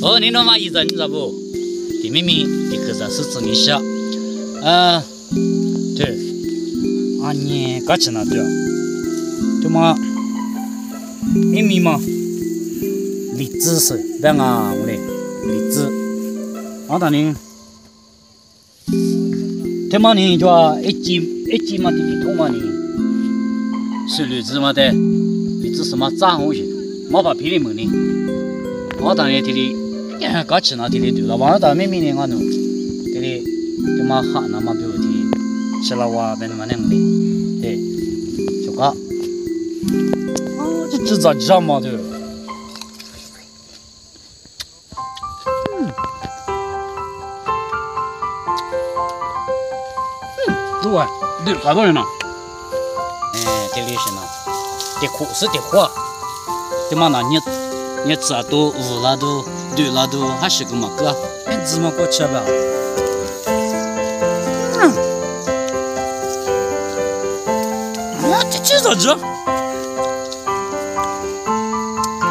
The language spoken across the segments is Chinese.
哦，你那嘛一人知不？你明明你可是是指你下，对，啊你干起那对，对嘛？明明嘛，荔枝是两啊，我嘞，荔枝，啊当年，对嘛你就一斤嘛，地桶嘛你，是荔枝嘛的，荔枝什么炸红些，没把皮里门的，啊当年这里。搞起那天的对了，完了到明年我弄，这里他妈喊那么比如的，吃了哇，别那么那样的，对，就搞，哦，这制造这么的，对啊，对，好多人呢，这里是呢，得苦是得活，他妈那你吃都饿了都。对了都还是个么个，哎，怎么过吃吧？这这咋子？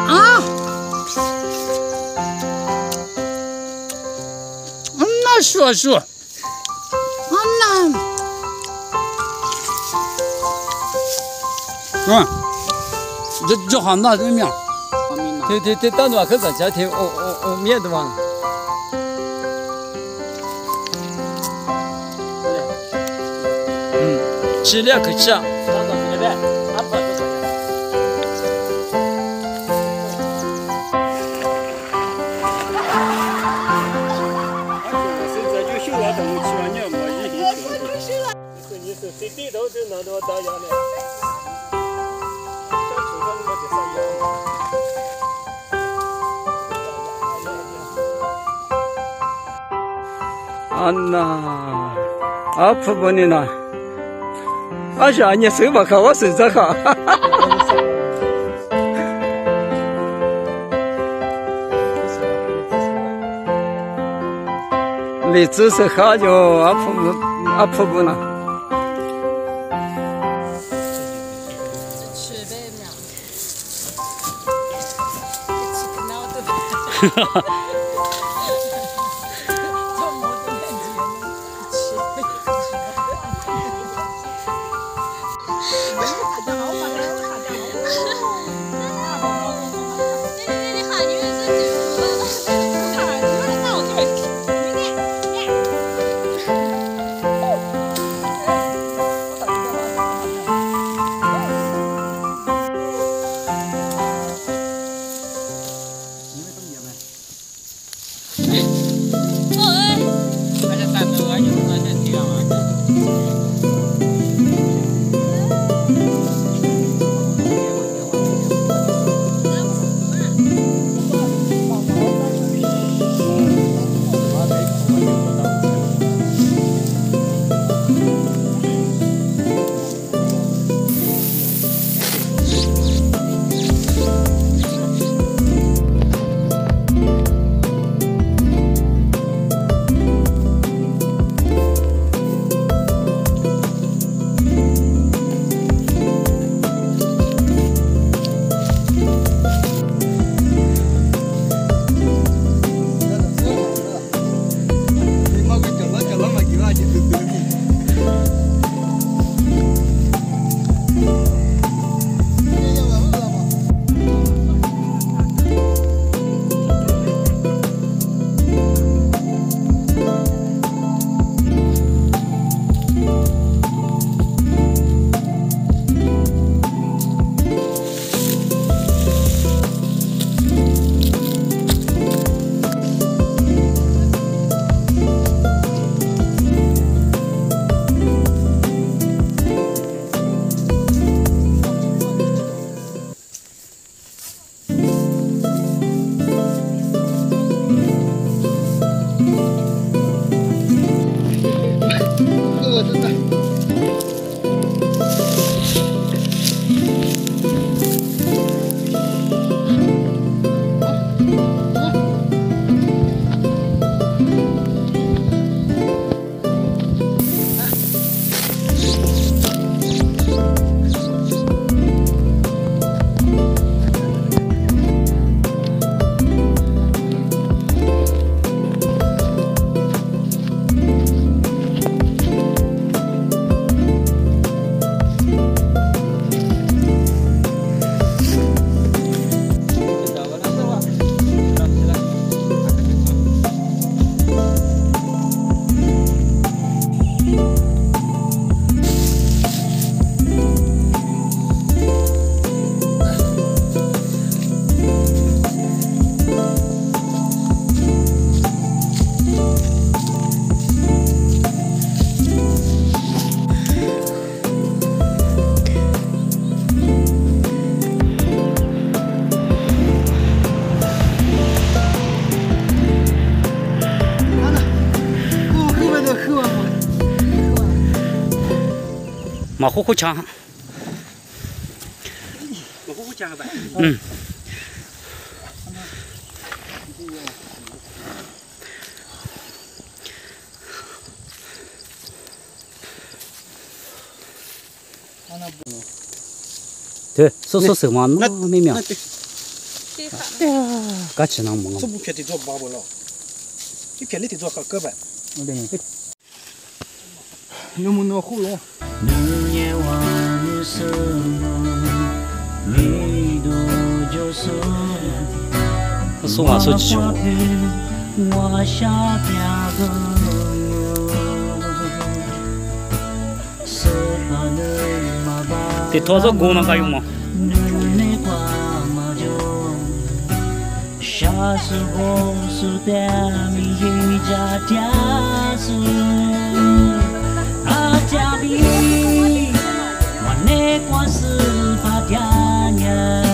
啊？那说，那，这好那怎么样？这当初可是家庭我面的嘛。质量可吃。当当这边，俺不是这样。现在就修了东西了，你没意思。你是谁地头就拿到大洋了？小厨房没得啥样。안나 아프보니나 아시 아니야 서바카 왔어 자카 리츠스 가죠 아프구나 马虎虎强。马虎虎强呗。嗯。对，手嘛，那没苗。哎呀，干起那么忙。这不偏得做八不了，这偏得做好个呗。对。有没那后用？送啊，手机去。得多少功能该用吗？我那关是怕天娘。